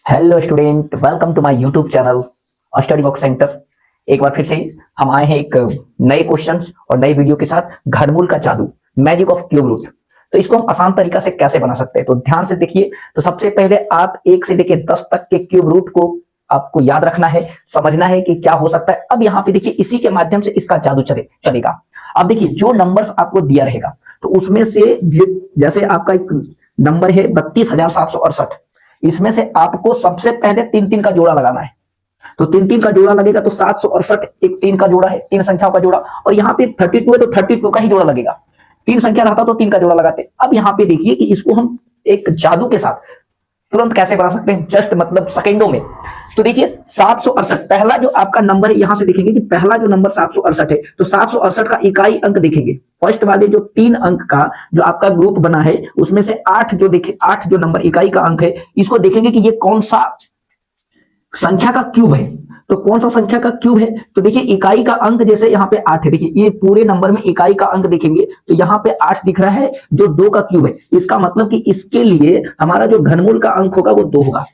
Hello student, welcome to my YouTube channel Study Box Centre. एक बार फिर से हम आए हैं एक नए क्वेश्चंस और नई वीडियो के साथ। घनमूल का जादू, मैजिक ऑफ क्यूब रूट। तो इसको हम आसान तरीका से कैसे बना सकते हैं, तो ध्यान से देखिए। तो सबसे पहले आप 1 से लेकर 10 तक के क्यूब रूट को आपको याद रखना है, समझना है कि क्या हो सकता है। अब यहाँ पे देखिए, इसी के माध्यम से इसका जादू चलेगा। अब देखिए, जो नंबर्स आपको दिया रहेगा तो उसमें से जैसे आपका एक नंबर है 32,768, इसमें से आपको सबसे पहले तीन तीन का जोड़ा लगाना है। तो तीन तीन का जोड़ा लगेगा तो 768 एक तीन का जोड़ा है, तीन संख्याओं का जोड़ा। और यहाँ पे 32 है तो 32 का ही जोड़ा लगेगा। तीन संख्या रहता तो तीन का जोड़ा लगाते। अब यहाँ पे देखिए कि इसको हम एक जादू के साथ तुरंत कैसे बना सकते हैं, जस्ट मतलब सेकेंडों में। तो देखिए 768 पहला जो आपका नंबर है, यहां से देखेंगे कि पहला जो नंबर 768 है, तो 768 का इकाई अंक देखेंगे। फर्स्ट वाले जो 3 अंक का जो आपका ग्रुप बना है, उसमें से 8 जो देखे, 8 जो नंबर इकाई का अंक है, इसको देखेंगे कि ये कौन सा संख्या का क्यूब है। तो कौन सा संख्या का क्यूब है, तो देखिए इकाई का अंक जैसे यहाँ पे 8 है। देखिए ये पूरे नंबर में इकाई का अंक देखेंगे तो यहाँ पे 8 दिख रहा है, जो 2 का क्यूब है। इसका मतलब कि इसके लिए हमारा जो घनमूल का अंक होगा वो 2 होगा।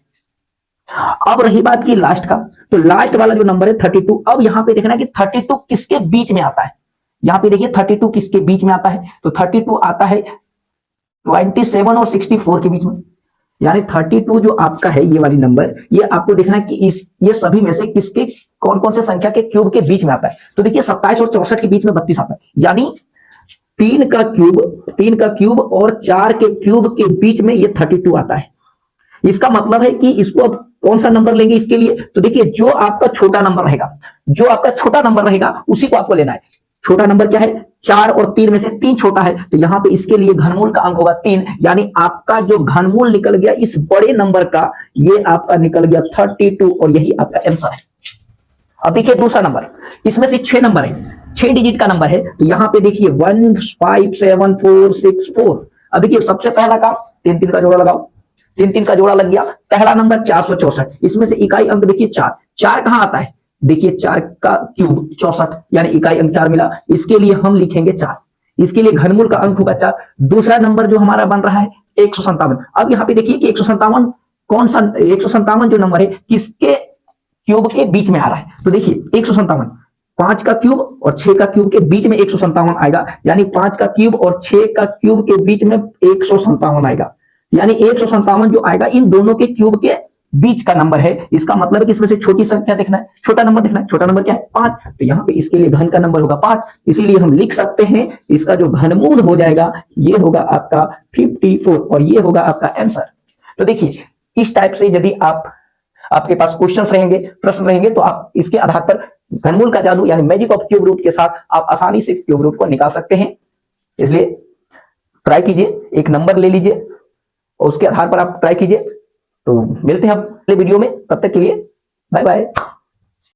अब रही बात की लास्ट का, तो लास्ट वाला जो नंबर है 32। अब यहाँ पे देखना है कि 32 किसके बीच में आता है। यहाँ पे देखिए 32 किसके बीच में आता है, तो 32 आता है 27 और 64 के बीच में। यानी 32 जो आपका है, ये वाली नंबर, ये आपको देखना है कि ये सभी में से किसके कौन कौन से संख्या के क्यूब के बीच में आता है। तो देखिए 27 और 64 के बीच में 32 आता है, यानी 3 का क्यूब और 4 के क्यूब के बीच में ये 32 आता है। इसका मतलब है कि इसको अब कौन सा नंबर लेंगे इसके लिए, तो देखिए जो आपका छोटा नंबर रहेगा, जो आपका छोटा नंबर रहेगा उसी को आपको लेना है। छोटा नंबर क्या है, 4 और 3 में से 3 छोटा है, तो यहाँ पे इसके लिए घनमूल का अंक होगा 3। यानी आपका जो घनमूल निकल गया इस बड़े नंबर का, ये आपका निकल गया 32 और यही आपका आंसर है। अब देखिए दूसरा नंबर, इसमें से 6 नंबर है, 6 डिजिट का नंबर है। तो यहाँ पे देखिए 1 5 7 4 6 4। अब देखिए सबसे पहला काम, तीन तीन का जोड़ा लगाओ। तीन तीन का जोड़ा लग गया। पहला नंबर 464, इसमें से इकाई अंक देखिए 4। 4 कहां आता है, देखिए 4 का क्यूब 64, यानी इकाई अंक 4 मिला। इसके लिए हम लिखेंगे 4, इसके लिए घनमूल का अंक होगा 4। दूसरा नंबर जो हमारा बन रहा है 157। अब यहाँ पे देखिए कि 157 कौन सा, 157 जो नंबर है किसके क्यूब के बीच में आ रहा है, तो देखिए 157 5 का क्यूब और 6 का क्यूब के बीच में 157 आएगा। यानी 5 का क्यूब और 6 का क्यूब के बीच में 157 आएगा। यानी 157 जो आएगा इन दोनों के क्यूब के बीच का नंबर है। इसका मतलब है कि इसमें से छोटी संख्या देखना है, छोटा नंबर देखना है। छोटा नंबर क्या है, 5। तो यहाँ पे इसके लिए घन का नंबर होगा 5, इसीलिए हम लिख सकते हैं इसका जो घनमूल हो जाएगा ये होगा आपका 54 और ये होगा आपका आंसर। तो देखिए इस टाइप से यदि आपके पास क्वेश्चन रहेंगे, प्रश्न रहेंगे, तो आप इसके आधार पर घनमूल का जादू यानी मैजिक ऑफ क्यूब रूट के साथ आप आसानी से क्यूब रूट को निकाल सकते हैं। इसलिए ट्राई कीजिए, एक नंबर ले लीजिए और उसके आधार पर आप ट्राई कीजिए। तो मिलते हैं अगले वीडियो में, तब तक के लिए बाय बाय।